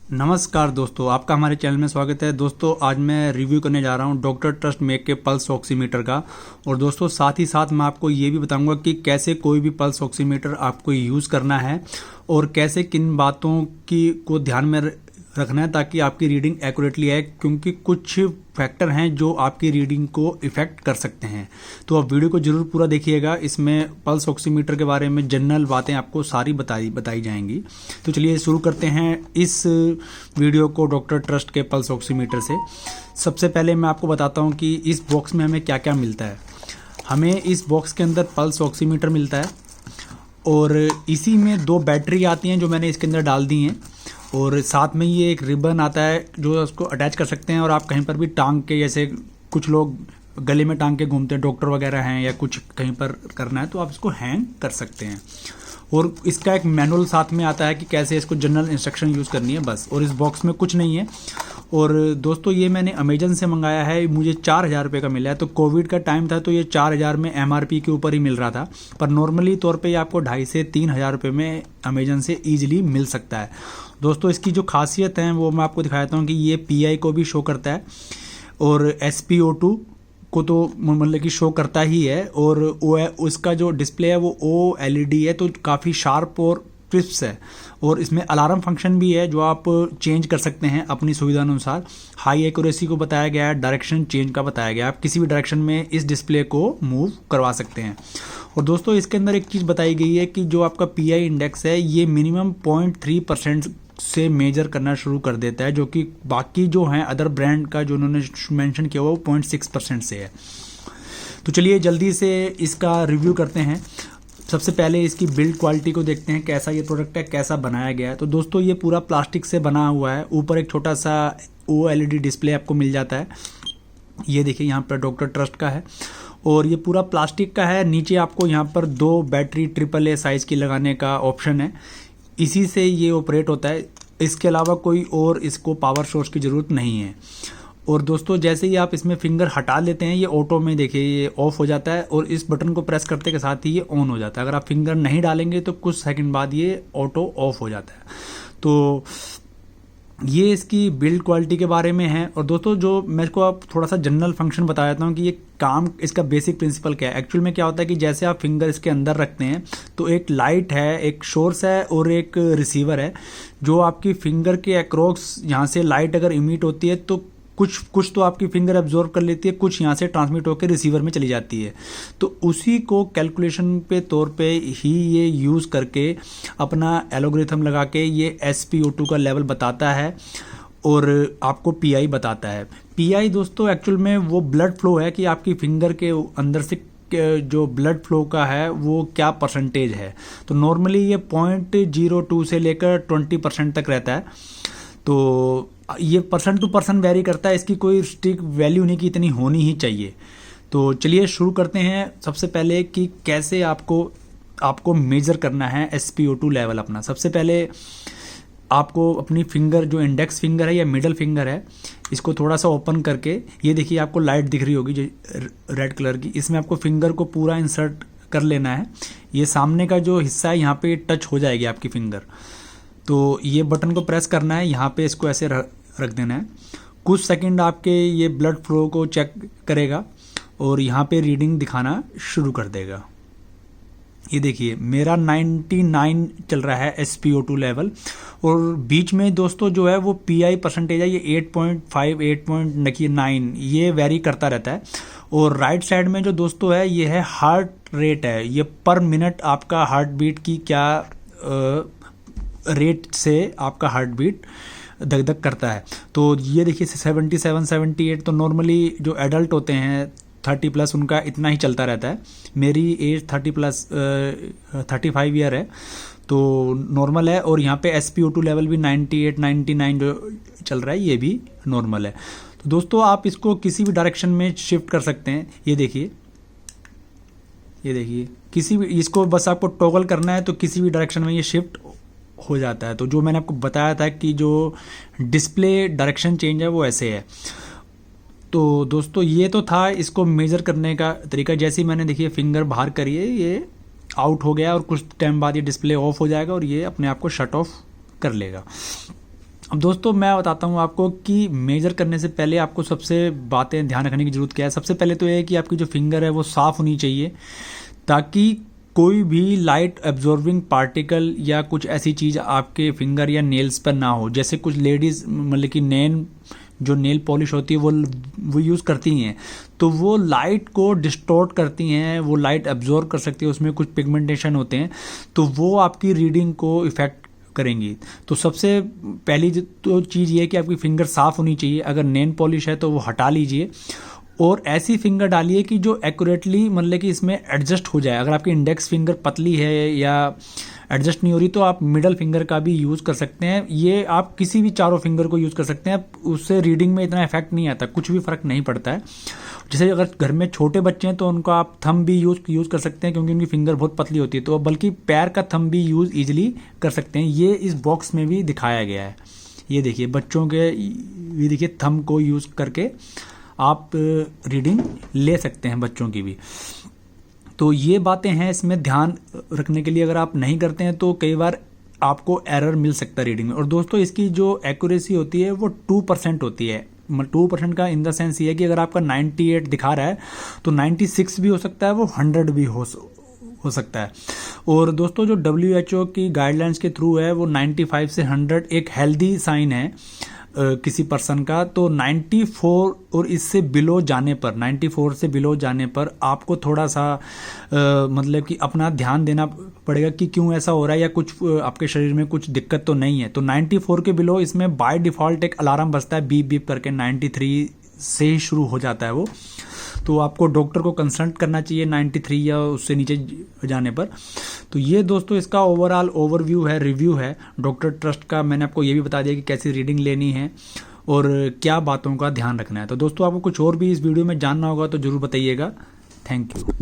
नमस्कार दोस्तों, आपका हमारे चैनल में स्वागत है। दोस्तों आज मैं रिव्यू करने जा रहा हूं डॉक्टर ट्रस्ट मेक के पल्स ऑक्सीमीटर का। और दोस्तों साथ ही साथ मैं आपको ये भी बताऊंगा कि कैसे कोई भी पल्स ऑक्सीमीटर आपको यूज़ करना है और कैसे किन बातों की को ध्यान में रखना है ताकि आपकी रीडिंग एक्यूरेटली आए, क्योंकि कुछ फैक्टर हैं जो आपकी रीडिंग को इफ़ेक्ट कर सकते हैं। तो आप वीडियो को जरूर पूरा देखिएगा। इसमें पल्स ऑक्सीमीटर के बारे में जनरल बातें आपको सारी बताई जाएंगी। तो चलिए शुरू करते हैं इस वीडियो को डॉक्टर ट्रस्ट के पल्स ऑक्सीमीटर से। सबसे पहले मैं आपको बताता हूँ कि इस बॉक्स में हमें क्या क्या मिलता है। हमें इस बॉक्स के अंदर पल्स ऑक्सीमीटर मिलता है और इसी में 2 बैटरी आती हैं जो मैंने इसके अंदर डाल दी हैं, और साथ में ये एक रिबन आता है जो उसको अटैच कर सकते हैं और आप कहीं पर भी टांग के, जैसे कुछ लोग गले में टांग के घूमते हैं, डॉक्टर वगैरह हैं या कुछ कहीं पर करना है तो आप इसको हैंग कर सकते हैं। और इसका एक मैनुअल साथ में आता है कि कैसे इसको जनरल इंस्ट्रक्शन यूज़ करनी है बस। और इस बॉक्स में कुछ नहीं है। और दोस्तों ये मैंने अमेजन से मंगाया है, मुझे 4,000 रुपये का मिला है। तो कोविड का टाइम था तो ये 4,000 में MRP के ऊपर ही मिल रहा था, पर नॉर्मली तौर पे ये आपको 2,500 से 3,000 रुपये में अमेजन से ईजिली मिल सकता है। दोस्तों इसकी जो खासियत है वो मैं आपको दिखाता हूँ कि ये PI को भी शो करता है और SpO2 को तो मतलब कि शो करता ही है। और उसका जो डिस्प्ले है वो OLED है, तो काफ़ी शार्प और क्रिस्प है। और इसमें अलार्म फंक्शन भी है जो आप चेंज कर सकते हैं अपनी सुविधा अनुसार। हाई एक्यूरेसी को बताया गया है, डायरेक्शन चेंज का बताया गया है, आप किसी भी डायरेक्शन में इस डिस्प्ले को मूव करवा सकते हैं। और दोस्तों इसके अंदर एक चीज़ बताई गई है कि जो आपका PI इंडेक्स है ये मिनिमम 0.3% से मेजर करना शुरू कर देता है, जो कि बाकी जो हैं अदर ब्रांड का जो उन्होंने मेंशन किया हुआ वो 0.6% से है। तो चलिए जल्दी से इसका रिव्यू करते हैं। सबसे पहले इसकी बिल्ड क्वालिटी को देखते हैं, कैसा ये प्रोडक्ट है, कैसा बनाया गया है। तो दोस्तों ये पूरा प्लास्टिक से बना हुआ है। ऊपर एक छोटा सा OLED डिस्प्ले आपको मिल जाता है, ये देखिए यहाँ पर डॉक्टर ट्रस्ट का है और ये पूरा प्लास्टिक का है। नीचे आपको यहाँ पर 2 बैटरी AAA साइज़ की लगाने का ऑप्शन है, इसी से ये ऑपरेट होता है। इसके अलावा कोई और इसको पावर सोर्स की ज़रूरत नहीं है। और दोस्तों जैसे ही आप इसमें फिंगर हटा लेते हैं ये ऑटो में देखिए ये ऑफ हो जाता है, और इस बटन को प्रेस करते के साथ ही ये ऑन हो जाता है। अगर आप फिंगर नहीं डालेंगे तो कुछ सेकंड बाद ये ऑटो ऑफ हो जाता है। तो ये इसकी बिल्ड क्वालिटी के बारे में है। और दोस्तों जो मैं इसको आप थोड़ा सा जनरल फंक्शन बता देता हूँ कि ये काम, इसका बेसिक प्रिंसिपल क्या है। एक्चुअल में क्या होता है कि जैसे आप फिंगर इसके अंदर रखते हैं तो एक लाइट है, एक सोर्स है और एक रिसीवर है, जो आपकी फिंगर के अक्रॉस यहाँ से लाइट अगर इमिट होती है तो कुछ तो आपकी फिंगर एब्जॉर्ब कर लेती है, कुछ यहाँ से ट्रांसमिट होकर रिसीवर में चली जाती है। तो उसी को कैलकुलेशन पे तौर पे ही ये यूज़ करके अपना एल्गोरिथम लगा के ये SpO2 का लेवल बताता है और आपको PI बताता है। PI दोस्तों एक्चुअल में वो ब्लड फ्लो है कि आपकी फिंगर के अंदर से जो ब्लड फ्लो का है वो क्या परसेंटेज है। तो नॉर्मली ये 0.02 से लेकर 20% तक रहता है। तो ये पर्सन टू पर्सन वेरी करता है, इसकी कोई स्ट्रिक्ट वैल्यू नहीं कि इतनी होनी ही चाहिए। तो चलिए शुरू करते हैं सबसे पहले कि कैसे आपको मेजर करना है SpO2 लेवल अपना। सबसे पहले आपको अपनी फिंगर, जो इंडेक्स फिंगर है या मिडल फिंगर है, इसको थोड़ा सा ओपन करके, ये देखिए आपको लाइट दिख रही होगी जो रेड कलर की, इसमें आपको फिंगर को पूरा इंसर्ट कर लेना है। ये सामने का जो हिस्सा है यहाँ पे टच हो जाएगी आपकी फिंगर। तो ये बटन को प्रेस करना है, यहाँ पे इसको ऐसे रख देना है। कुछ सेकंड आपके ये ब्लड फ्लो को चेक करेगा और यहाँ पे रीडिंग दिखाना शुरू कर देगा। ये देखिए मेरा 99 चल रहा है SpO2 लेवल। और बीच में दोस्तों जो है वो PI परसेंटेज है, ये 8.5 8.9 ये वेरी करता रहता है। और राइट साइड में जो दोस्तों है ये है हार्ट रेट है, ये पर मिनट आपका हार्ट बीट की क्या रेट से आपका हार्ट बीट धक धक करता है। तो ये देखिए 77 78, तो नॉर्मली जो एडल्ट होते हैं 30+ उनका इतना ही चलता रहता है। मेरी एज 30+ 35 ईयर है, तो नॉर्मल है। और यहाँ पे SpO2 लेवल भी 98 99 जो चल रहा है ये भी नॉर्मल है। तो दोस्तों आप इसको किसी भी डायरेक्शन में शिफ्ट कर सकते हैं। ये देखिए किसी भी, इसको बस आपको टॉगल करना है तो किसी भी डायरेक्शन में ये शिफ्ट हो जाता है। तो जो मैंने आपको बताया था कि जो डिस्प्ले डायरेक्शन चेंज है वो ऐसे है। तो दोस्तों ये तो था इसको मेज़र करने का तरीका। जैसे ही मैंने देखिए फिंगर बाहर करी है ये आउट हो गया और कुछ टाइम बाद ये डिस्प्ले ऑफ हो जाएगा और ये अपने आप को शट ऑफ कर लेगा। अब दोस्तों मैं बताता हूँ आपको कि मेजर करने से पहले आपको सबसे बातें ध्यान रखने की ज़रूरत क्या है। सबसे पहले तो ये है कि आपकी जो फिंगर है वो साफ़ होनी चाहिए, ताकि कोई भी लाइट एब्जॉर्बिंग पार्टिकल या कुछ ऐसी चीज़ आपके फिंगर या नेल्स पर ना हो। जैसे कुछ लेडीज़ मतलब कि जो नेल पॉलिश होती है वो यूज़ करती हैं, तो वो लाइट को डिस्टॉर्ट करती हैं, वो लाइट एब्जॉर्ब कर सकती है, उसमें कुछ पिगमेंटेशन होते हैं, तो वो आपकी रीडिंग को इफ़ेक्ट करेंगी। तो सबसे पहली तो चीज़ ये है कि आपकी फिंगर साफ़ होनी चाहिए। अगर नेल पॉलिश है तो वो हटा लीजिए और ऐसी फिंगर डालिए कि जो एक्यूरेटली मतलब कि इसमें एडजस्ट हो जाए। अगर आपकी इंडेक्स फिंगर पतली है या एडजस्ट नहीं हो रही तो आप मिडल फिंगर का भी यूज़ कर सकते हैं। ये आप किसी भी चारों फिंगर को यूज़ कर सकते हैं, उससे रीडिंग में इतना इफेक्ट नहीं आता, कुछ भी फ़र्क नहीं पड़ता है। जैसे अगर घर में छोटे बच्चे हैं तो उनको आप थंब भी यूज़ कर सकते हैं, क्योंकि उनकी फिंगर बहुत पतली होती है, तो बल्कि पैर का थंब भी यूज़ ईजिली कर सकते हैं। ये इस बॉक्स में भी दिखाया गया है। ये देखिए बच्चों के, ये देखिए थंब को यूज़ करके आप रीडिंग ले सकते हैं बच्चों की भी। तो ये बातें हैं इसमें ध्यान रखने के लिए। अगर आप नहीं करते हैं तो कई बार आपको एरर मिल सकता है रीडिंग में। और दोस्तों इसकी जो एक्यूरेसी होती है वो 2% होती है। 2% का इन द सेंस ये है कि अगर आपका 98 दिखा रहा है तो 96 भी हो सकता है, वो 100 भी हो सकता है। और दोस्तों जो WHO की गाइडलाइंस के थ्रू है वो 95 से 100 एक हेल्दी साइन है किसी पर्सन का। तो 94 और इससे बिलो जाने पर, 94 से बिलो जाने पर आपको थोड़ा सा मतलब कि अपना ध्यान देना पड़ेगा कि क्यों ऐसा हो रहा है, या कुछ आपके शरीर में कुछ दिक्कत तो नहीं है। तो 94 के बिलो इसमें बाय डिफ़ॉल्ट एक अलार्म बजता है बीप बीप करके, 93 से ही शुरू हो जाता है वो। तो आपको डॉक्टर को कंसल्ट करना चाहिए 93 या उससे नीचे जाने पर। तो ये दोस्तों इसका ओवरऑल ओवरव्यू है, रिव्यू है डॉक्टर ट्रस्ट का। मैंने आपको ये भी बता दिया कि कैसी रीडिंग लेनी है और क्या बातों का ध्यान रखना है। तो दोस्तों आपको कुछ और भी इस वीडियो में जानना होगा तो ज़रूर बताइएगा। Thank you.